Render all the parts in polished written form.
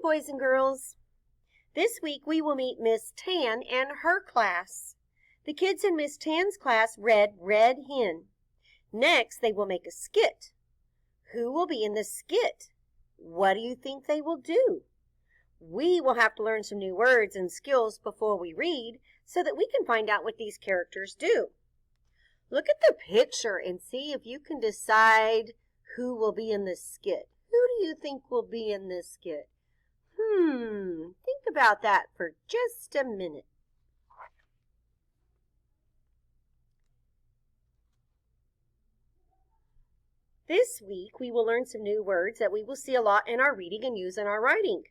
boys and girls. This week we will meet Miss Tan and her class. The kids in Miss Tan's class read Red Hen. Next, they will make a skit. Who will be in the skit? What do you think they will do? We will have to learn some new words and skills before we read so that we can find out what these characters do. Look at the picture and see if you can decide who will be in this skit. Who do you think will be in this skit? Think about that for just a minute. This week, we will learn some new words that we will see a lot in our reading and use in our writing.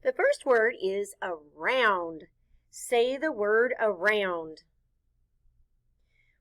The first word is around. Say the word around.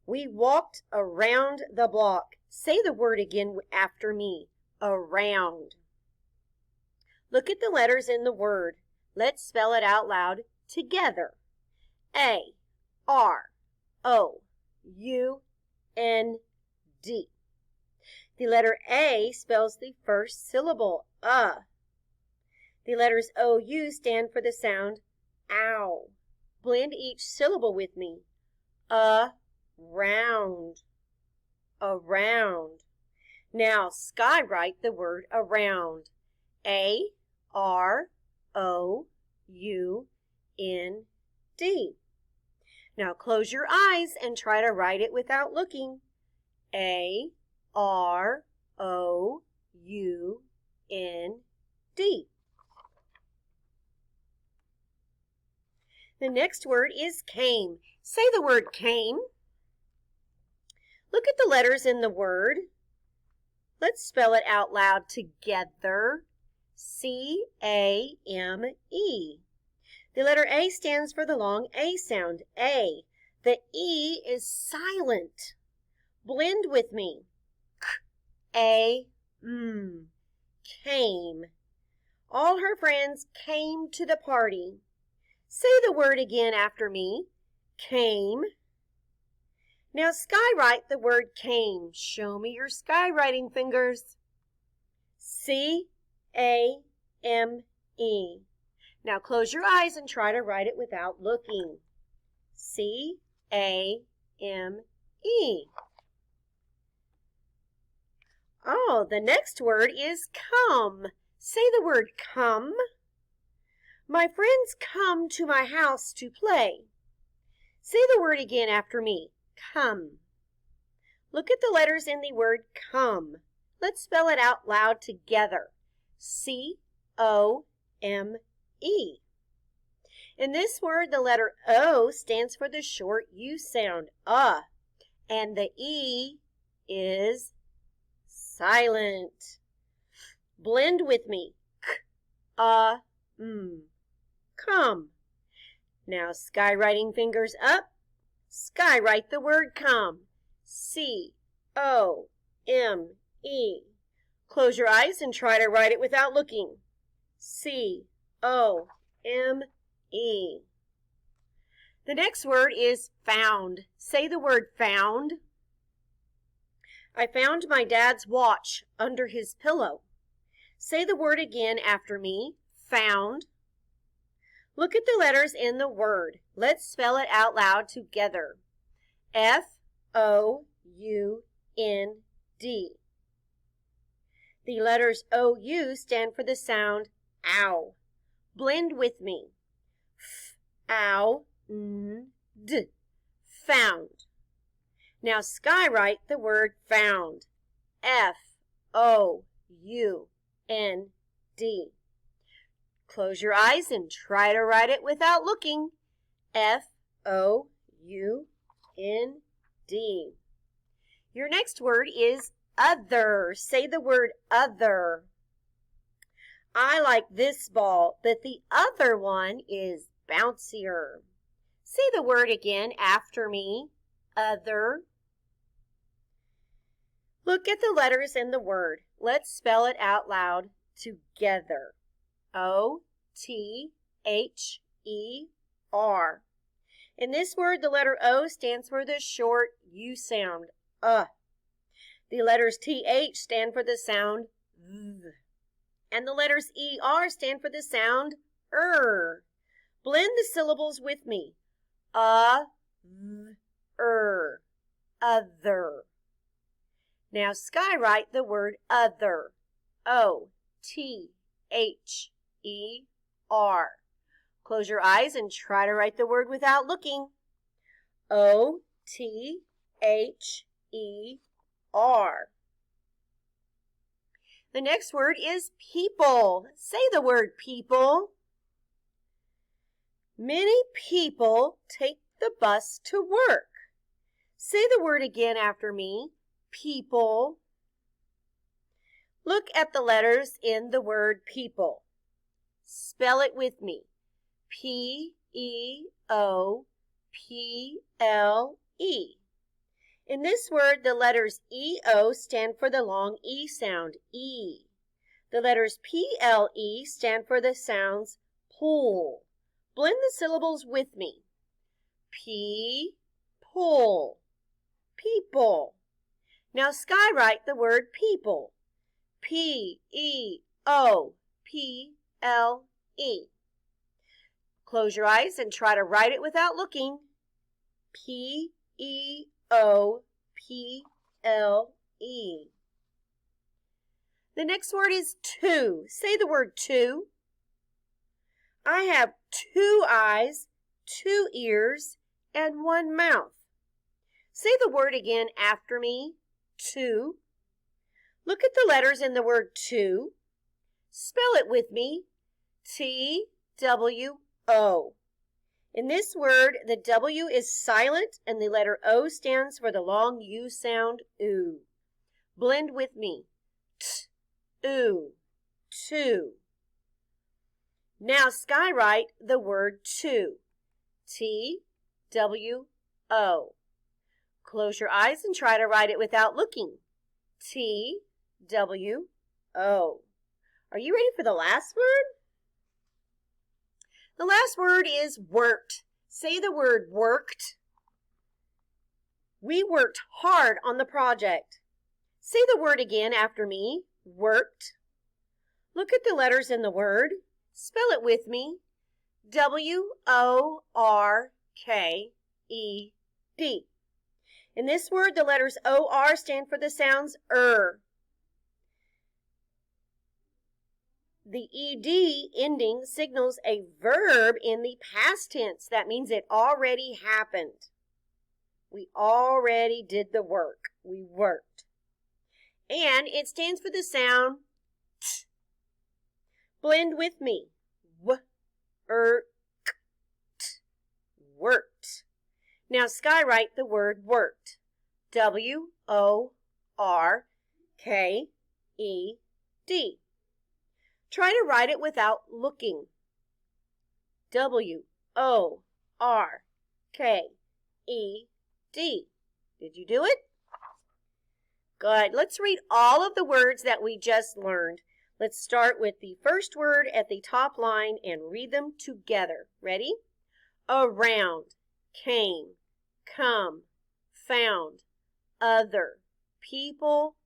We walked around the block. Say the word again after me. Around. Look at the letters in the word. Let's spell it out loud together. A-R-O-U-N-D. The letter A spells the first syllable, The letters O-U stand for the sound ow. Blend each syllable with me. Around. Around. Now skywrite the word around. A-R-O-U-N-D. Now close your eyes and try to write it without looking. A-R-O-U-N-D. The next word is came. Say the word came. Look at the letters in the word. Let's spell it out loud together. C-A-M-E. The letter A stands for the long A sound, A. The E is silent. Blend with me. K-A-M. Came. All her friends came to the party. Say the word again after me. Came. Now skywrite the word came. Show me your skywriting fingers. C-A-M-E. Now close your eyes and try to write it without looking. C-A-M-E. Oh, the next word is come. Say the word come. My friends come to my house to play. Say the word again after me. Come. Look at the letters in the word come. Let's spell it out loud together. C-O-M-E. In this word, the letter O stands for the short U sound, and the E is silent. Blend with me. K-A-M. Come. Now skywriting fingers up. Skywrite the word come. C-O-M-E. Close your eyes and try to write it without looking. C-O-M-E. The next word is found. Say the word found. I found my dad's watch under his pillow. Say the word again after me. Found. Look at the letters in the word. Let's spell it out loud together. F-O-U-N-D. The letters O-U stand for the sound ow. Blend with me. F-O-U-N-D. Found. Now skywrite the word found. F-O-U-N-D. Close your eyes and try to write it without looking. F-O-U-N-D. Your next word is other. Say the word other. I like this ball, but the other one is bouncier. Say the word again after me. Other. Look at the letters in the word. Let's spell it out loud together. O-T-H-E-R. In this word, the letter O stands for the short U sound, The letters T-H stand for the sound V. And the letters ER stand for the sound Blend the syllables with me. Other. Now skywrite the word other. O-T-H-E-R. Close your eyes and try to write the word without looking. O-T-H-E-R. The next word is people. Say the word people. Many people take the bus to work. Say the word again after me. People. Look at the letters in the word people. Spell it with me. P-E-O-P-L-E. In this word, the letters E-O stand for the long E sound, E. The letters P-L-E stand for the sounds pull. Blend the syllables with me. P-pull. People. Now skywrite the word people. P-E-O-P-L-E. Close your eyes and try to write it without looking. P-E-O-P-L-E. The next word is two. Say the word two. I have 2 eyes, 2 ears, and 1 mouth. Say the word again after me. Two. Look at the letters in the word two. Spell it with me. T-W-O. In this word, the W is silent and the letter O stands for the long U sound, oo. Blend with me. T-oo. Two. Now skywrite the word two. T-W-O. Close your eyes and try to write it without looking. T-W-O. Are you ready for the last word? The last word is worked. Say the word worked. We worked hard on the project. Say the word again after me. Worked. Look at the letters in the word. Spell it with me. W-O-R-K-E-D. In this word, the letters O-R stand for the sounds The ed ending signals a verb in the past tense. That means it already happened. We already did the work. We worked. And it stands for the sound T. Blend with me. W-er-k-t. Worked. Now skywrite the word worked. W-O-R-K-E-D. Try to write it without looking. W-O-R-K-E-D. Did you do it? Good. Let's read all of the words that we just learned. Let's start with the first word at the top line and read them together. Ready? Around, came, come, found, other, people,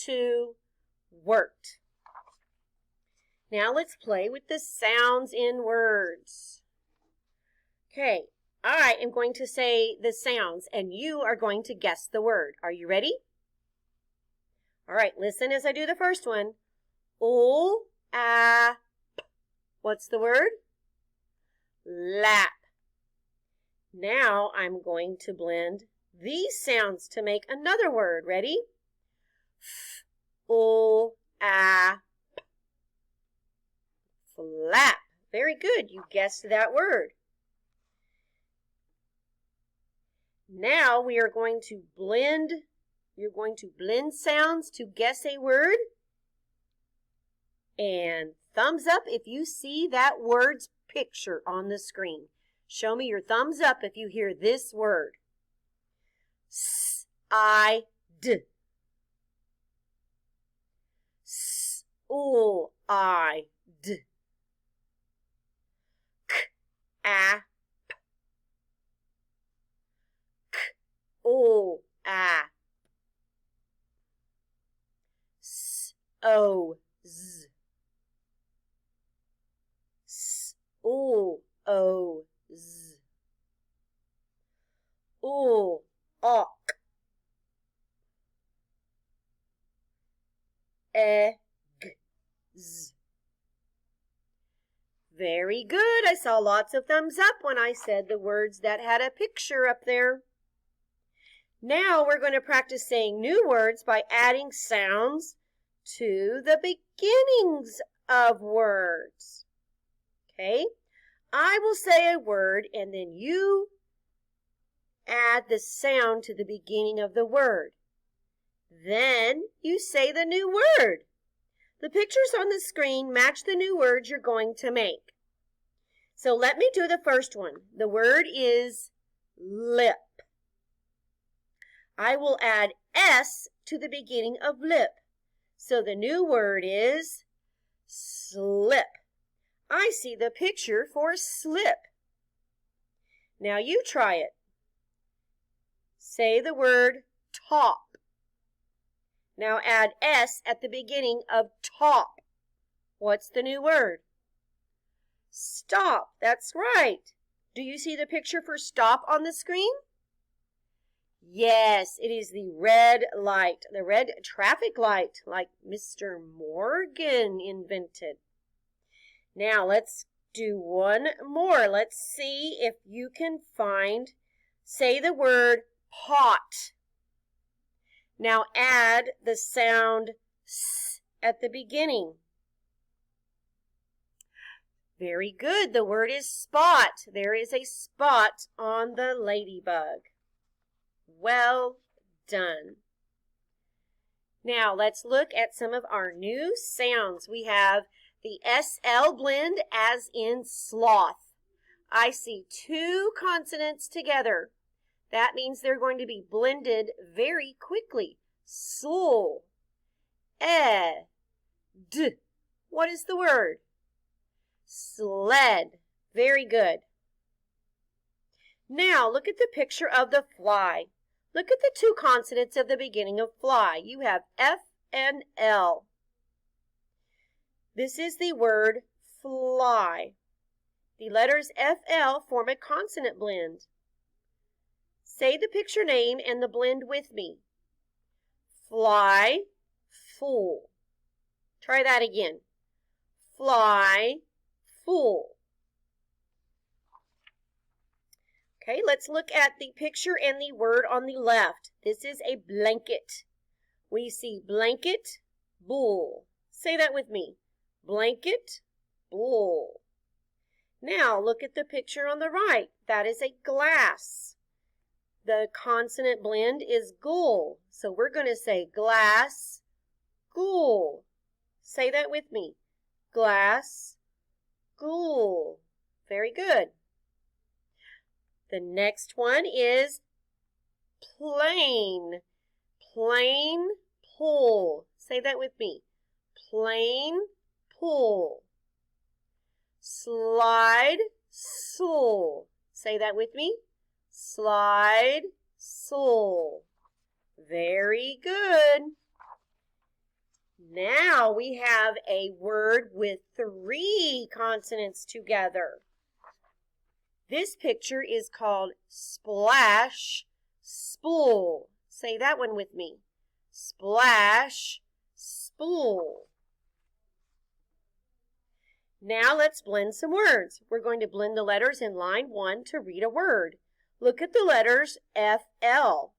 to, worked. Now let's play with the sounds in words. Okay, I am going to say the sounds and you are going to guess the word. Are you ready? All right, listen as I do the first one. L-A-P. What's the word? Lap. Now I'm going to blend these sounds to make another word. Ready? F-O-A-P. Flap. Very good. You guessed that word. Now we are going to blend. You're going to blend sounds to guess a word. And thumbs up if you see that word's picture on the screen. Show me your thumbs up if you hear this word. S-I-D. S-O-I-D. K-A-P. K-O-A. S-O-Z. O, Z. Oo, ok. E, g, z. Very good. I saw lots of thumbs up when I said the words that had a picture up there. Now we're going to practice saying new words by adding sounds to the beginnings of words. Okay? I will say a word and then you add the sound to the beginning of the word. Then you say the new word. The pictures on the screen match the new words you're going to make. So let me do the first one. The word is lip. I will add S to the beginning of lip. So the new word is slip. I see the picture for slip. Now you try it. Say the word top. Now add S at the beginning of top. What's the new word? Stop. That's right. Do you see the picture for stop on the screen? Yes, it is the red light, the red traffic light like Mr. Morgan invented. Now let's do one more. Let's see if you can say the word pot. Now add the sound S at the beginning. Very good. The word is spot. There is a spot on the ladybug. Well done. Now let's look at some of our new sounds. We have the SL blend as in sloth. I see two consonants together. That means they're going to be blended very quickly. Sol, d. What is the word? Sled. Very good. Now look at the picture of the fly. Look at the two consonants of the beginning of fly. You have F and L. This is the word fly. The letters FL form a consonant blend. Say the picture name and the blend with me. Fly, fool. Try that again. Fly, fool. Okay, let's look at the picture and the word on the left. This is a blanket. We see blanket, bull. Say that with me. Blanket, bull. Now look at the picture on the right. That is a glass. The consonant blend is gull. So we're going to say glass, gull. Say that with me. Glass, gull. Very good. The next one is plane. Plane, pull. Say that with me. Plane, pull. Slide, soul. Say that with me. Slide, soul. Very good. Now we have a word with three consonants together. This picture is called splash, spool. Say that one with me. Splash, spool. Now let's blend some words. We're going to blend the letters in line 1 to read a word. Look at the letters FL.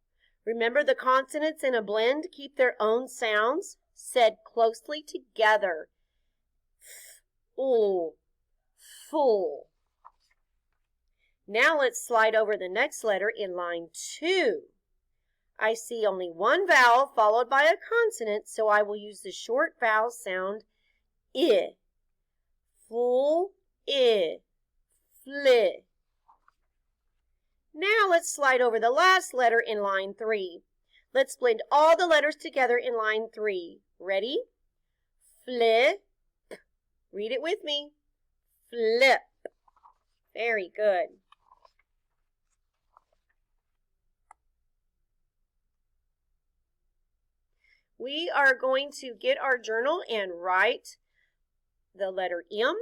Remember the consonants in a blend keep their own sounds said closely together. Full, full. Now let's slide over the next letter in line 2. I see only one vowel followed by a consonant, so I will use the short vowel sound I. Full, I, fli. Now let's slide over the last letter in line 3. Let's blend all the letters together in line 3. Ready? Flip. Read it with me. Flip. Very good. We are going to get our journal and write the letter M